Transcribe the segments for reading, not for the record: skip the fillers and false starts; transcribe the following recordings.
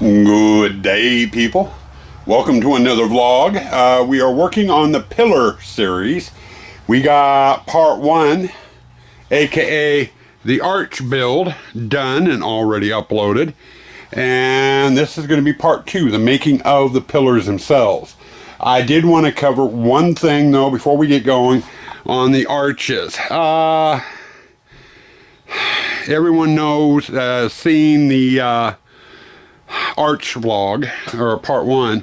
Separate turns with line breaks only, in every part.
Good day, people. Welcome to another vlog. We are working on the pillar series. We got part 1, aka the arch build, done and already uploaded. And this is going to be part 2, the making of the pillars themselves. I did want to cover one thing though before we get going on the arches. Everyone knows, seen the arch vlog, or part 1,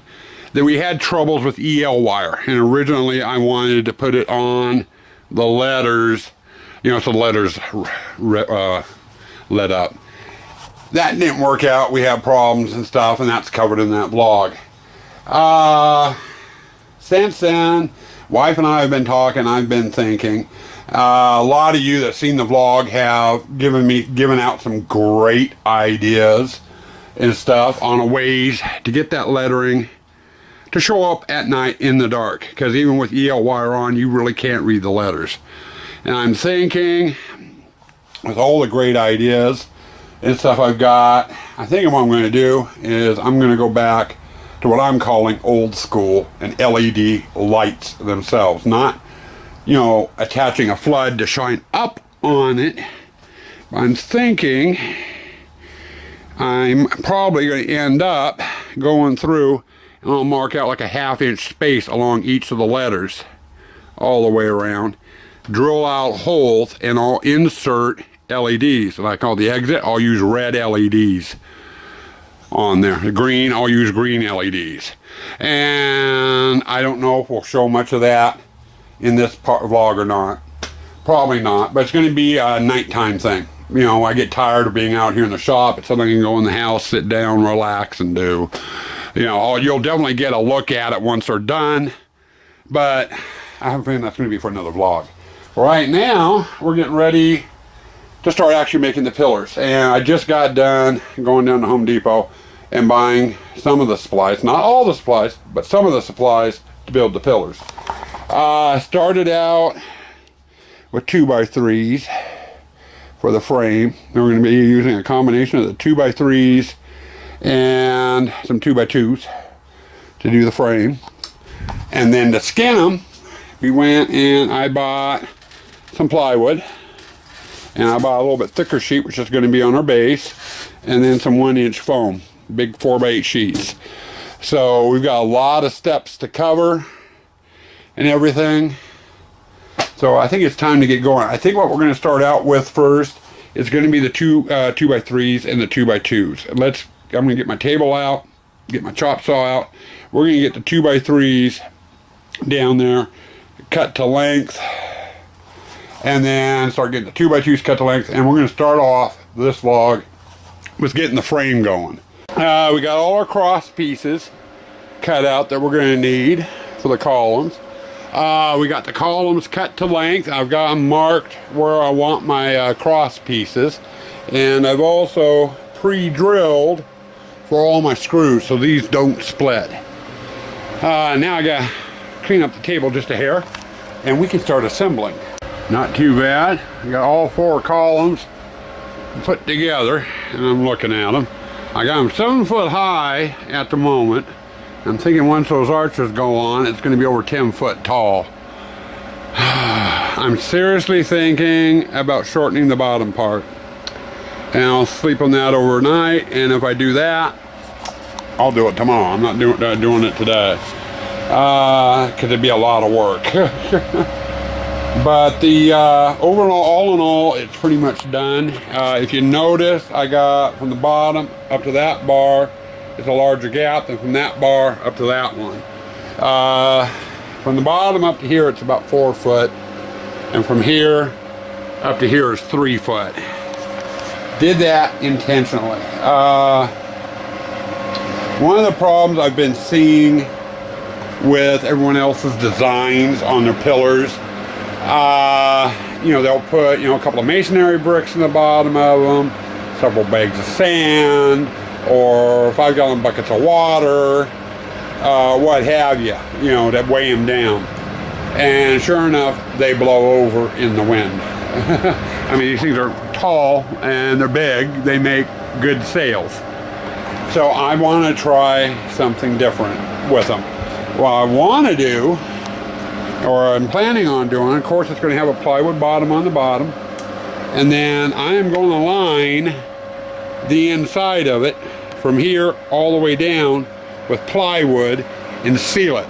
that we had troubles with EL wire, and originally I wanted to put it on the letters, you know, so the letters lit up. That didn't work out. We had problems and stuff, and that's covered in that vlog. Since then, wife and I have been talking. I've been thinking. A lot of you that seen the vlog have given out some great ideas and stuff on ways to get that lettering to show up at night in the dark, because even with EL wire on, you really can't read the letters. And I'm thinking, with all the great ideas and stuff I've got, I think what I'm going to do is I'm going to go back to what I'm calling old school and LED lights themselves, not, you know, attaching a flood to shine up on it. I'm thinking I'm probably going to end up going through, and I'll mark out like a 1/2-inch space along each of the letters all the way around, drill out holes, and I'll insert LEDs. And I call the exit, I'll use red LEDs on there. The green, I'll use green LEDs. And I don't know if we'll show much of that in this vlog or not. Probably not, but it's going to be a nighttime thing. You know, I get tired of being out here in the shop. It's something I can go in the house, sit down, relax, and do. You know, you'll definitely get a look at it once they're done, but I have a feeling that's going to be for another vlog. Right now, we're getting ready to start actually making the pillars, and I just got done going down to Home Depot and buying some of the supplies, not all the supplies, but some of the supplies to build the pillars. I started out with 2x3s for the frame. And we're going to be using a combination of the 2x3s and some 2x2s to do the frame. And then to skin them, we went and I bought some plywood, and I bought a little bit thicker sheet, which is going to be on our base, and then some 1-inch foam, big 4x8 sheets. So we've got a lot of steps to cover and everything. So I think it's time to get going. I think what we're going to start out with first is going to be the 2x3s and the 2x2s. I'm going to get my table out, get my chop saw out. We're going to get the 2x3s down there, cut to length, and then start getting the 2x2s cut to length. And we're going to start off this vlog with getting the frame going. We got all our cross pieces cut out that we're going to need for the columns. We got the columns cut to length. I've got them marked where I want my cross pieces, and I've also pre-drilled for all my screws so these don't split. Now I gotta clean up the table just a hair, and we can start assembling. Not too bad. I got all 4 columns put together, and I'm looking at them. I got them 7 foot high at the moment. I'm thinking once those arches go on, it's going to be over 10 foot tall. I'm seriously thinking about shortening the bottom part. And I'll sleep on that overnight, and if I do that, I'll do it tomorrow. I'm not doing it today, because it'd be a lot of work. But the overall, all in all, it's pretty much done. If you notice, I got from the bottom up to that bar, it's a larger gap than from that bar up to that one. From the bottom up to here, it's about 4 foot, and from here up to here is 3 foot. Did that intentionally. One of the problems I've been seeing with everyone else's designs on their pillars, you know, they'll put, you know, a couple of masonry bricks in the bottom of them, several bags of sand, or 5-gallon buckets of water, what have you, you know, that weigh them down. And sure enough, they blow over in the wind. I mean, these things are tall and they're big. They make good sails. So I want to try something different with them. What I want to do, or I'm planning on doing, of course it's going to have a plywood bottom on the bottom, and then I am going to line the inside of it from here all the way down with plywood and seal it.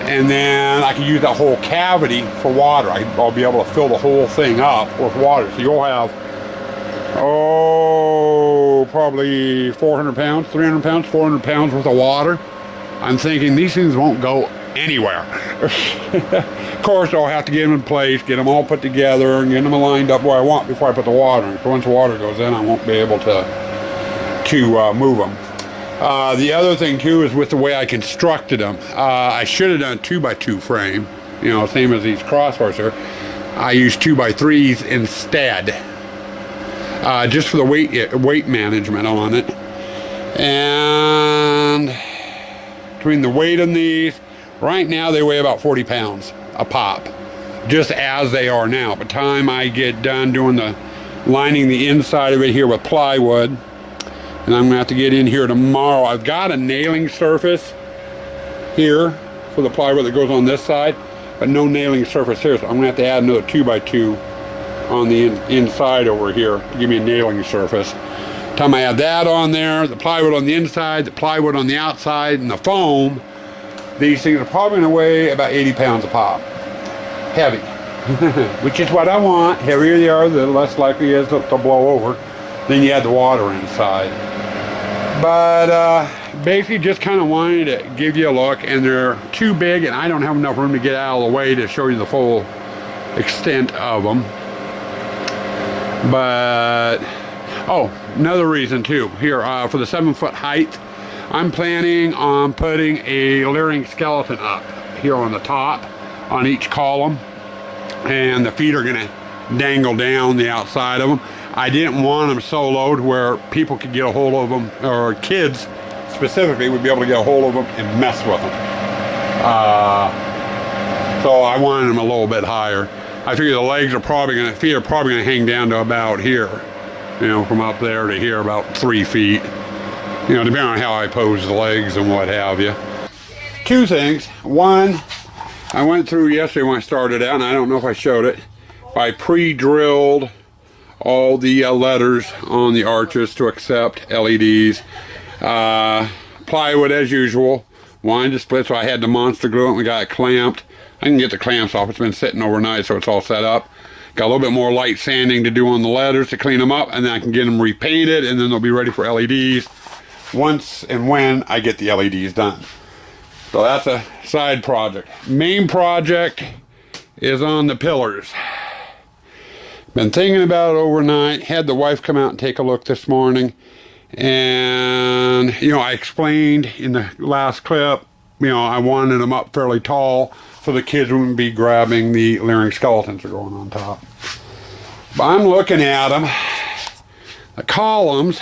And then I can use that whole cavity for water. I'll be able to fill the whole thing up with water. So you'll have, probably 400 pounds, 300 pounds, 400 pounds worth of water. I'm thinking these things won't go anywhere. Of course, I'll have to get them in place, get them all put together, and get them lined up where I want before I put the water in. So once the water goes in, I won't be able to move them. The other thing too is with the way I constructed them. I should have done a 2x2 frame, you know, same as these crossbars here. I used 2x3s instead, just for the weight management on it. And between the weight on these, right now they weigh about 40 pounds a pop, just as they are now. By the time I get done doing the lining the inside of it here with plywood, and I'm gonna have to get in here tomorrow. I've got a nailing surface here for the plywood that goes on this side, but no nailing surface here, so I'm gonna have to add another 2x2 on the inside over here to give me a nailing surface. Time I add that on there, the plywood on the inside, the plywood on the outside, and the foam, these things are probably gonna weigh about 80 pounds a pop. Heavy. Which is what I want. Heavier they are, the less likely it is to blow over. Then you add the water inside. But basically just kind of wanted to give you a look, and they're too big and I don't have enough room to get out of the way to show you the full extent of them. But another reason too, here for the 7-foot height, I'm planning on putting a layering skeleton up here on the top on each column, and the feet are gonna dangle down the outside of them. I didn't want them so low to where people could get a hold of them, or kids specifically would be able to get a hold of them and mess with them. So I wanted them a little bit higher. I figure the legs are probably gonna, feet are probably gonna hang down to about here. You know, from up there to here, about 3 feet. You know, depending on how I pose the legs and what have you. Two things. One, I went through yesterday when I started out, and I don't know if I showed it, I pre-drilled all the letters on the arches to accept LEDs. Plywood as usual, wanted to split, so I had the monster glue it and we got it clamped. I can get the clamps off, it's been sitting overnight, so it's all set up. Got a little bit more light sanding to do on the letters to clean them up, and then I can get them repainted, and then they'll be ready for LEDs once and when I get the LEDs done. So that's a side project. Main project is on the pillars. Been thinking about it overnight, had the wife come out and take a look this morning, and you know, I explained in the last clip, you know, I wanted them up fairly tall so the kids wouldn't be grabbing the layering skeletons that are going on top. But I'm looking at them. The columns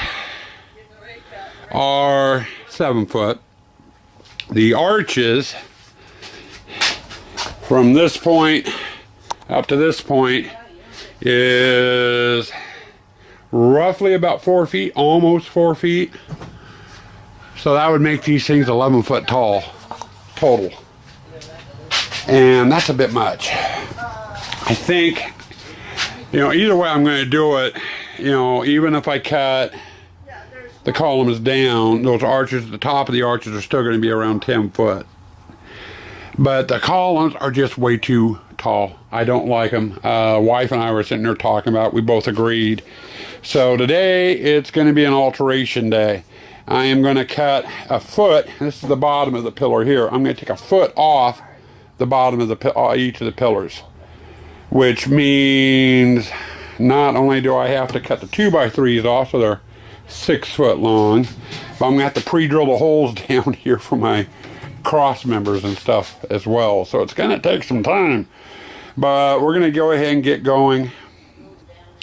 are 7 foot. The arches from this point up to this point is roughly about 4 feet, almost 4 feet. So that would make these things 11 foot tall total. And that's a bit much. I think, you know, either way I'm going to do it, you know, even if I cut the columns down, those arches, the top of the arches are still going to be around 10 foot. But the columns are just way too tall. I don't like them. Wife and I were sitting there talking about it. We both agreed. So today it's going to be an alteration day. I am going to cut a foot. This is the bottom of the pillar here. I'm going to take a foot off the bottom of the each of the pillars, which means not only do I have to cut the 2x3s off, so they're 6 foot long, but I'm going to have to pre-drill the holes down here for my cross members and stuff as well. So it's going to take some time, but we're going to go ahead and get going,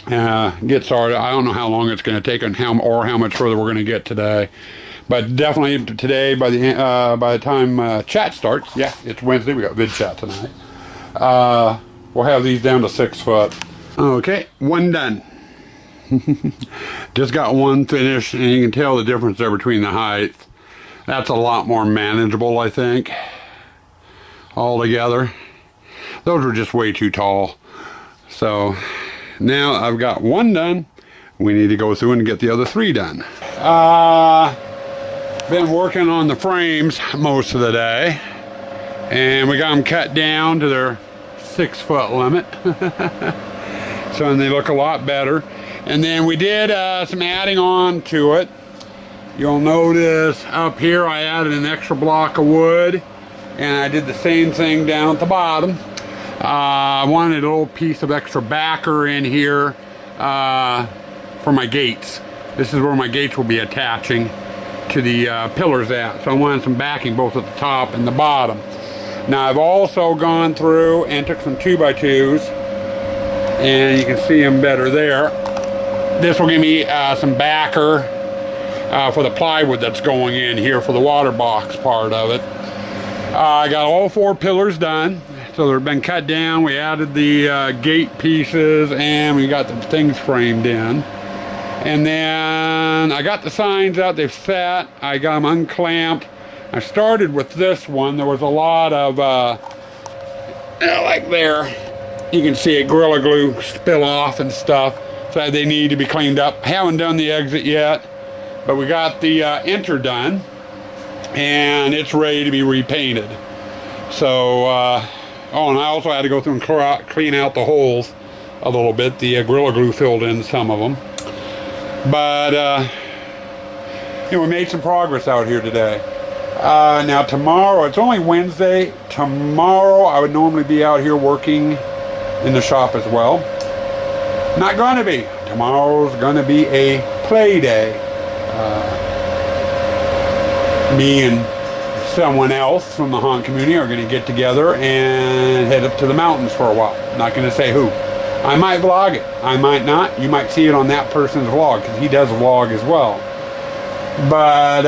get started. I don't know how long it's going to take and how much further we're going to get today, but definitely today by the time chat starts, yeah, it's Wednesday, we got vid chat tonight, we'll have these down to 6 foot. Okay, one done. Just got one finished, and you can tell the difference there between the height. That's a lot more manageable, I think, altogether. Those were just way too tall. So now I've got one done. We need to go through and get the other 3 done. Been working on the frames most of the day, and we got them cut down to their 6-foot limit. So and they look a lot better. And then we did some adding on to it. You'll notice up here I added an extra block of wood, and I did the same thing down at the bottom. I wanted a little piece of extra backer in here for my gates. This is where my gates will be attaching to the pillars at. So I wanted some backing both at the top and the bottom. Now I've also gone through and took some 2x2s, and you can see them better there. This will give me some backer for the plywood that's going in here for the water box part of it. I got all 4 pillars done, so they've been cut down. We added the gate pieces, and we got the things framed in. And then I got the signs out, they've set. I got them unclamped. I started with this one. There was a lot of, like there, you can see it, Gorilla Glue spill off and stuff. So they need to be cleaned up. Haven't done the exit yet, but we got the enter done, and it's ready to be repainted. So, oh, and I also had to go through and clean out the holes a little bit. The Gorilla Glue filled in some of them. But, you know, we made some progress out here today. Now tomorrow, it's only Wednesday. Tomorrow I would normally be out here working in the shop as well. Not gonna be. Tomorrow's gonna be a play day. Me and someone else from the haunt community are gonna get together and head up to the mountains for a while. Not gonna say who. I might vlog it. I might not. You might see it on that person's vlog, because he does vlog as well. But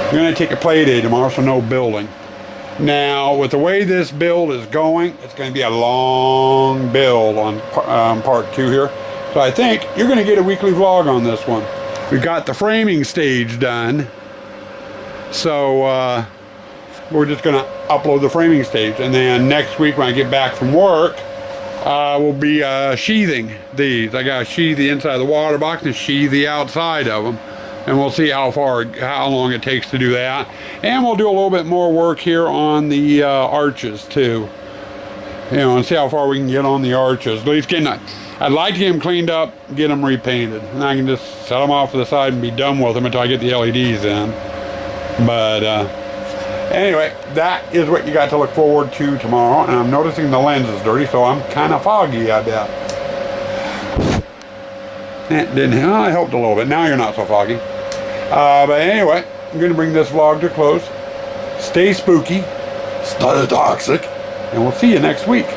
I'm gonna take a play day tomorrow, so no building. Now, with the way this build is going, it's going to be a long build on part 2 here. So I think you're going to get a weekly vlog on this one. We've got the framing stage done. So we're just going to upload the framing stage. And then next week when I get back from work, we'll be sheathing these. I got to sheathe the inside of the water box and sheathe the outside of them. And we'll see how long it takes to do that. And we'll do a little bit more work here on the arches too. You know, and see how far we can get on the arches. At least I'd like to get them cleaned up, get them repainted. And I can just set them off to the side and be done with them until I get the LEDs in. But anyway, that is what you got to look forward to tomorrow. And I'm noticing the lens is dirty, so I'm kind of foggy, I bet. That didn't help. It helped a little bit. Now you're not so foggy. But anyway, I'm going to bring this vlog to a close. Stay spooky, stay toxic, and we'll see you next week.